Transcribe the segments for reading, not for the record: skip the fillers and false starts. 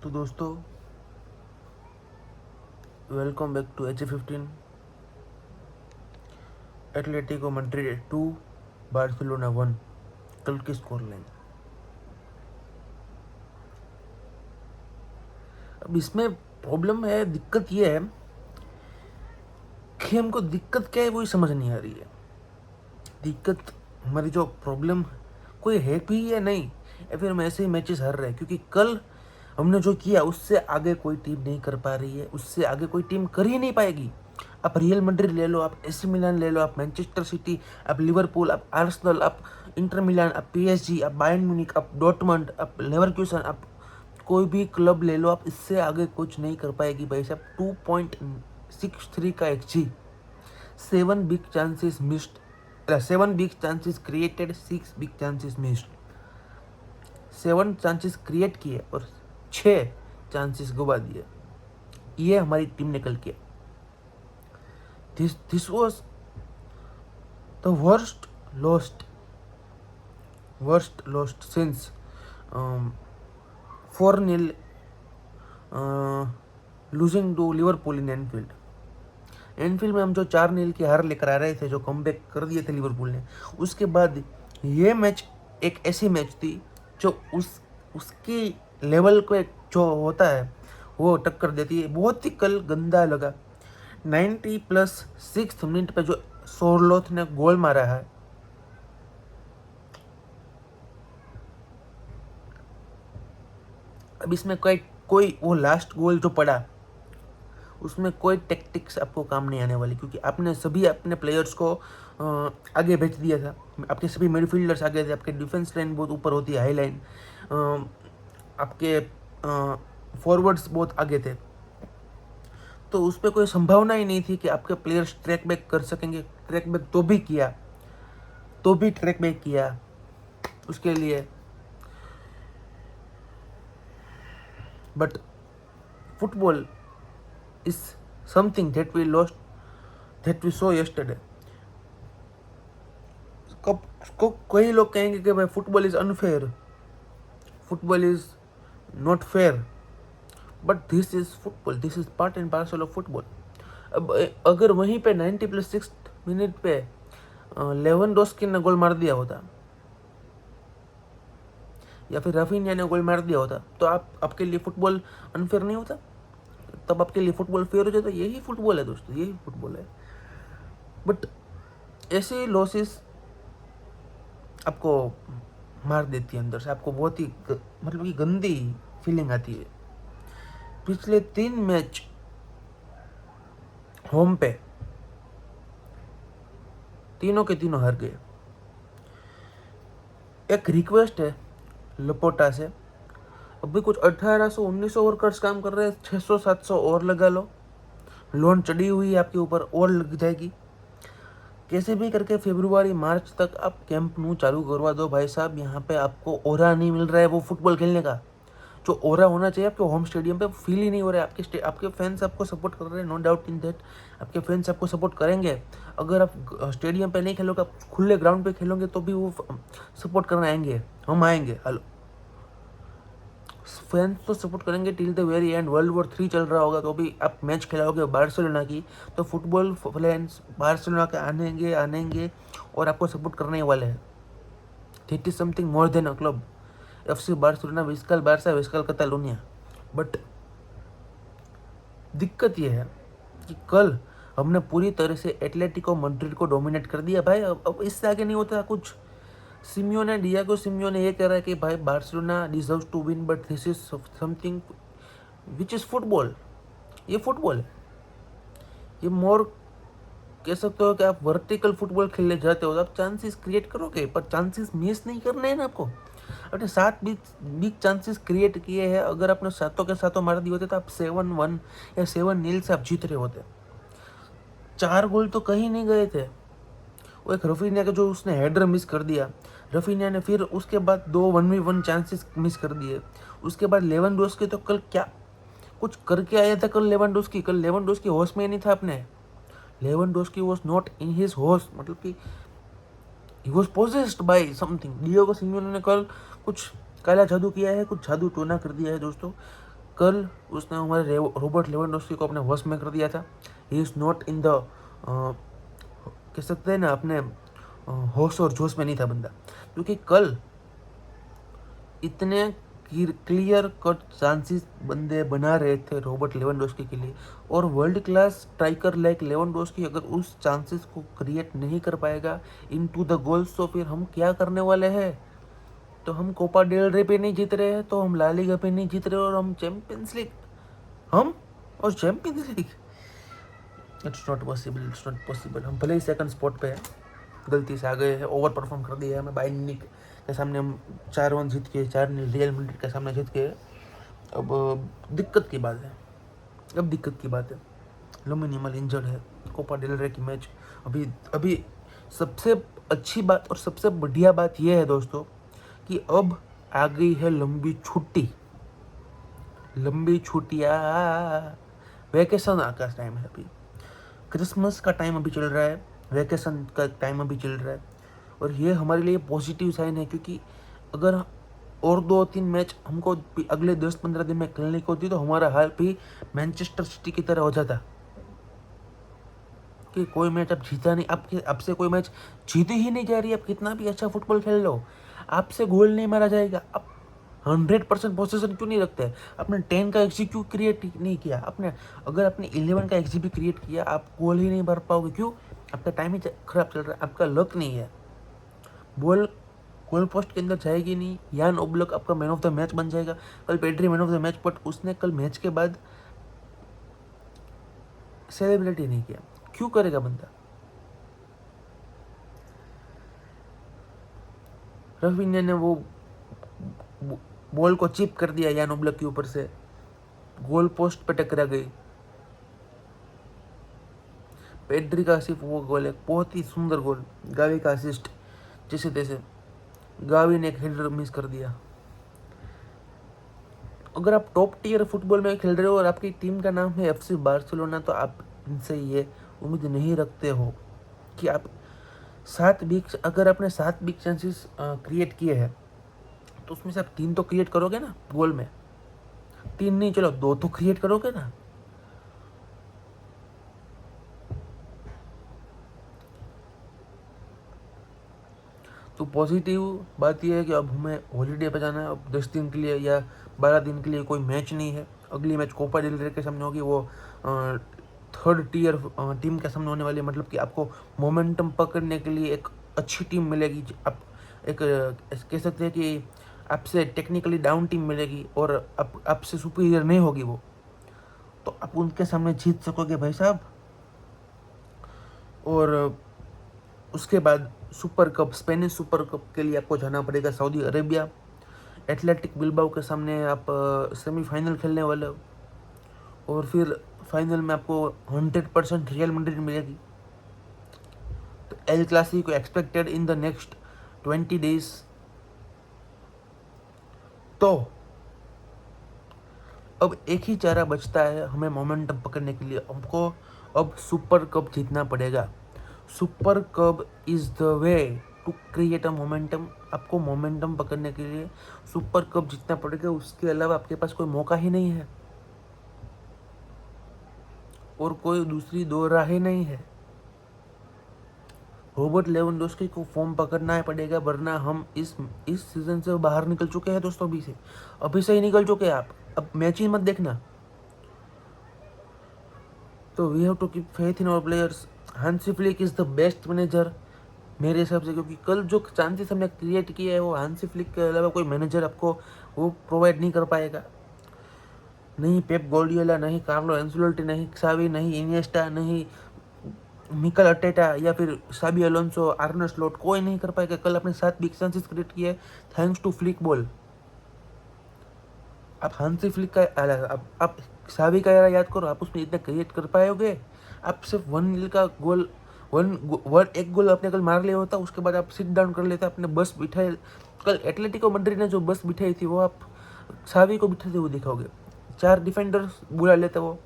तो दोस्तों, welcome back to HA15। Atletico Madrid 2 Barcelona 1 कल की स्कोर लाइन। अब इसमें प्रॉब्लम है, दिक्कत ये है कि हमको दिक्कत क्या है वही समझ नहीं आ रही है। दिक्कत हमारी जो प्रॉब्लम कोई है भी या नहीं, या फिर हम ऐसे ही मैचेस हार रहे हैं, क्योंकि कल हमने जो किया उससे आगे कोई टीम नहीं कर पा रही है, उससे आगे कोई टीम कर ही नहीं पाएगी। आप रियल मैड्रिड ले लो, आप AC मिलान ले लो, आप मैनचेस्टर सिटी, आप लिवरपूल, आप आर्सेनल, आप इंटर मिलान, आप PSG, आप बायर्न म्यूनिख, आप डॉर्टमंड, आप लेवरक्यूसन, आप कोई भी क्लब ले लो, आप इससे आगे कुछ नहीं कर पाएगी भाई साहब। 2.63 का XG, 7 big chances missed, 7 big chances created, 6 big chances missed. 7 chances create किए और 6 चांसेस गवा दिए। ये हमारी टीम ने कल किया। This was the worst lost since 4-0 losing to Liverpool in Anfield में हम जो 4-0 की हार लेकर आ रहे थे, जो कमबैक कर दिए थे लिवरपूल ने, उसके बाद ये मैच एक ऐसी मैच थी जो उसकी लेवल को जो होता है वो टक्कर देती है। बहुत ही कल गंदा लगा। 90+6 मिनट पे जो सोरलोथ ने गोल मारा है, अब इसमें कोई वो लास्ट गोल जो पड़ा उसमें कोई टेक्टिक्स आपको काम नहीं आने वाली, क्योंकि आपने सभी अपने प्लेयर्स को आगे भेज दिया था। आपके सभी मिडफील्डर्स आगे थे, आपके डिफेंस लाइन बहुत ऊपर होती है, हाई लाइन, आपके फॉरवर्ड्स बहुत आगे थे, तो उस पर कोई संभावना ही नहीं थी कि आपके प्लेयर्स ट्रैक बैक कर सकेंगे। ट्रैक बैक तो भी ट्रैक बैक किया उसके लिए, but football is something that we saw yesterday. कई लोग कहेंगे कि भाई football is unfair, football is not fair, but this is football, this is part and parcel of football. अब अगर वहीं पे 90+6 मिनट पे लेवेंडोस्की ने गोल मार दिया होता या फिर राफिनिया ने गोल मार दिया होता, तो आपके लिए फुटबॉल अनफेयर नहीं होता, तब आपके लिए फुटबॉल फेयर हो जाता। यही फुटबॉल है दोस्तों, यही फुटबॉल है। बट ऐसे लॉसेस आपको मार देती है अंदर से, आपको बहुत ही मतलब कि गंदी फीलिंग आती है। पिछले 3 मैच होम पे तीनों के तीनों हार गए। एक रिक्वेस्ट है लपोटा से, अभी कुछ 1800-1900 वर्कर्स काम कर रहे हैं, 600-700 और लगा लो। लोन चढ़ी हुई है आपके ऊपर, और लग जाएगी। कैसे भी करके फरवरी मार्च तक आप कैंप नू चालू करवा दो भाई साहब। यहाँ पे आपको ओरा नहीं मिल रहा है वो फुटबॉल खेलने का, जो ओरा होना चाहिए आपके होम स्टेडियम पे, फील ही नहीं हो रहा है। आपके फैंस आपको सपोर्ट कर रहे हैं, नो डाउट इन दैट। आपके फैंस आपको सपोर्ट करेंगे। अगर आप स्टेडियम पे नहीं खेलोगे, आप खुले ग्राउंड पे खेलोगे, तो भी वो सपोर्ट करने आएंगे, हम आएंगे। हेलो, फैंस तो सपोर्ट करेंगे till the very and. World war 3 चल रहा होगा तो भी आप मैच खिलाओगे बार्सिलोना की, तो फुटबॉल फैंस बार्सिलोना के आनेंगे और आपको सपोर्ट करने वाले हैं। That is something more than a club. FC Barcelona, visca Barca, visca Catalunya. But दिक्कत यह है कि कल हमने पूरी तरह से एटलेटिको मैड्रिड को डोमिनेट कर दिया भाई। अब इससे आगे नहीं होता कुछ। डियागो सिमियोने ये कह रहा है कि भाई Barcelona deserves to win, but this is something which is football. ये फुटबॉल है, ये मोर कह सकते हो कि आप वर्टिकल फुटबॉल खेलने जाते हो तो आप चांसेस क्रिएट करोगे, पर चांसेस मिस नहीं करने हैं ना आपको। आपने 7 बिग चांसेस क्रिएट किए हैं, अगर आपने सातों के सातों मार दिए होते तो आप 7-1 या 7-0 से आप जीत रहे होते। 4 गोल तो कहीं नहीं गए थे। वो एक रफीनिया का जो उसने हेडर मिस कर दिया, रफीनिया ने फिर उसके बाद 2 1v1 चांसेस मिस कर दिए। उसके बाद लेवेंडोस्की तो कल क्या कुछ करके आया था। कल लेवेंडोस्की होश में नहीं था अपने। Lewandowski was not in his होश, मतलब कि he was possessed by something. Diego Simeone ने कल कुछ काला जादू किया है, कुछ जादू टोना कर दिया है दोस्तों। कल उसने हमारे रॉबर्ट लेवेंडोस्की को अपने वश में कर दिया था। He is not in the कह सकते हैं ना अपने होश और जोश में नहीं था बंदा, क्योंकि कल इतने क्लियर कट चांसेस बंदे बना रहे थे रॉबर्ट लेवेंडोस्की के लिए, और world class striker like Lewandowski अगर उस चांसेस को क्रिएट नहीं कर पाएगा इनटू द गोल्स, तो फिर हम क्या करने वाले हैं? तो हम कोपा डेल रे पे नहीं जीत रहे हैं, तो हम ला लीगा पे नहीं जीत रहे, और हम चैंपियंस लीग और champions league, it's not possible, it's not possible. हम भले ही सेकंड स्पॉट पे हैं, गलती से आ गए हैं, ओवर परफॉर्म कर दिया है हमें। बायर्न म्यूनिख के सामने हम 4-1 जीत के, 4-0 रियल मैड्रिड के सामने जीत के। अब दिक्कत की बात है, लम्बी निमल इंजर्ड है, कोपा डेल रे की मैच अभी सबसे अच्छी बात और सबसे बढ़िया बात यह है दोस्तों कि अब आ गई है लंबी छुट्टियाँ, वैकेशन का टाइम है अभी, क्रिसमस का टाइम अभी चल रहा है, वैकेशन का टाइम अभी चल रहा है, और ये हमारे लिए पॉजिटिव साइन है, क्योंकि अगर और 2-3 मैच हमको अगले 10-15 दिन में खेलने को होती तो हमारा हाल भी मैनचेस्टर सिटी की तरह हो जाता कि कोई मैच आप जीता नहीं, आपसे कोई मैच जीती ही नहीं जा रही, आप कितना भी अच्छा फुटबॉल खेल लो, आपसे गोल नहीं मारा जाएगा। आप 100% पोजीशन क्यों नहीं रखते? आपने 10 का एक्सी क्यों क्रिएट नहीं किया? अगर आपने 11 का एक्सी भी क्रिएट किया, आप गोल ही नहीं भर पाओगे। क्यों? आपका टाइम ही खराब चल रहा है, आपका लक नहीं है। बॉल गोल पोस्ट के अंदर जाएगी नहीं, यान ओब्लक आपका मैन ऑफ द मैच बन जाएगा। कल Pedri man of the match, but उसने कल मैच के बाद सेलिब्रेट ही नहीं किया। क्यों करेगा बंदा? रफीनिया ने वो बॉल को चिप कर दिया यान ओब्लक के ऊपर से, गोल पोस्ट पे टकरा गई। पेड्री का सिर्फ वो गोल है, बहुत ही सुंदर गोल, गावी का असिस्ट, जैसे तैसे गावी ने एक हेडर मिस कर दिया। अगर आप टॉप टियर फुटबॉल में खेल रहे हो और आपकी टीम का नाम है FC बार्सिलोना, तो आप इनसे ये उम्मीद नहीं रखते हो कि आप अगर आपने 7 बिग चांसेस क्रिएट किए हैं तो उसमें से आप 3 तो क्रिएट करोगे ना गोल में, 3 नहीं, चलो 2 तो क्रिएट करोगे ना। तो पॉजिटिव बात यह है कि अब हमें हॉलीडे पे जाना है, अब 10 दिन के लिए या 12 दिन के लिए कोई मैच नहीं है। अगली मैच कोपा डेल रे के सामने होगी, वो 3rd टियर टीम के सामने होने वाली है। मतलब कि आपको मोमेंटम पकड़ने के लिए एक अच्छी टीम मिलेगी, आप एक कह सकते हैं कि आपसे टेक्निकली डाउन टीम मिलेगी, और आपसे सुपीरियर नहीं होगी वो, तो आप उनके सामने जीत सकोगे भाई साहब। और उसके बाद super cup, Spanish super cup के लिए आपको जाना पड़ेगा सऊदी अरेबिया। एथलेटिक बिल्बाओ के सामने आप सेमीफाइनल खेलने वाले हो, और फिर फाइनल में आपको 100% रियल मैड्रिड मिलेगी। तो El Clasico expected in the next 20 days। तो अब एक ही चारा बचता है हमें मोमेंटम पकड़ने के लिए, हमको अब सुपर कप जीतना पड़ेगा। Super cup is the way to create a momentum. आपको मोमेंटम पकड़ने के लिए सुपर कप जीतना पड़ेगा, उसके अलावा आपके पास कोई मौका ही नहीं है, और कोई दूसरी 2 राहें नहीं है। रॉबर्ट लेवेंडोस्की को फॉर्म पकड़ना पड़ेगा, वरना हम इस सीजन से बाहर निकल चुके हैं दोस्तों। अभी से ही निकल चुके हैं आप, अब मैच ही मत देखना। तो we have to keep faith in our players. Hansi Flick is the best manager मेरे हिसाब से, क्योंकि कल जो चांसेस हमने क्रिएट किए है वो हांसी फ्लिक के अलावा कोई मैनेजर आपको वो प्रोवाइड नहीं कर पाएगा। नहीं पेप गार्डियोला, नहीं कार्लो एंसेलोटी, नहीं क्सावी, नहीं इनिएस्टा, नहीं मिकल अटेटा, या फिर साबी अलोंसो, आर्ने स्लॉट, कोई नहीं कर पाएगा। कल अपने 7 बिग चांसेस क्रिएट किए थैंक्स टू फ्लिक बॉल। आप हांसी फ्लिक का आप साबी का यार याद करो, आप उसमें इतना क्रिएट कर पाओगे? आप सिर्फ 1-0 का गोल, एक गोल आपने कल मार लिया होता, उसके बाद आप सिट डाउन कर लेते, अपने बस बिठाए। कल एटलेटिको मैड्रिड ने जो बस बिठाई थी वो आप सावी को बिठाते हुए दिखाओगे। 4 डिफेंडर्स बुला लेता वो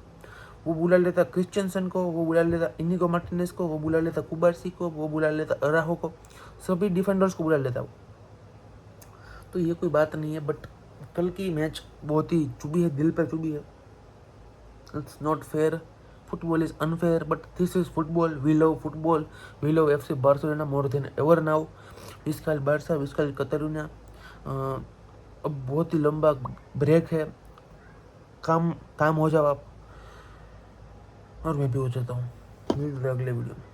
बुला लेता क्रिश्चियनसन को, वो बुला लेता इनिगो मार्टिनेज को, वो बुला लेता कुबार्सी को, वो बुला लेता अराहो को, सभी डिफेंडर्स को बुला लेता वो। तो ये कोई बात नहीं है, बट कल की मैच बहुत ही चुभी है, दिल पर चुभी है. It's not fair. Football is unfair, but this is football. We love football. We love FC Barcelona more than ever now. Visca Barca, visca Catalunya. अब बहुत ही लंबा ब्रेक है. काम काम हो जाओ आप, और मैं भी हो जाता हूँ. मिलते हैं अगले वीडियो में.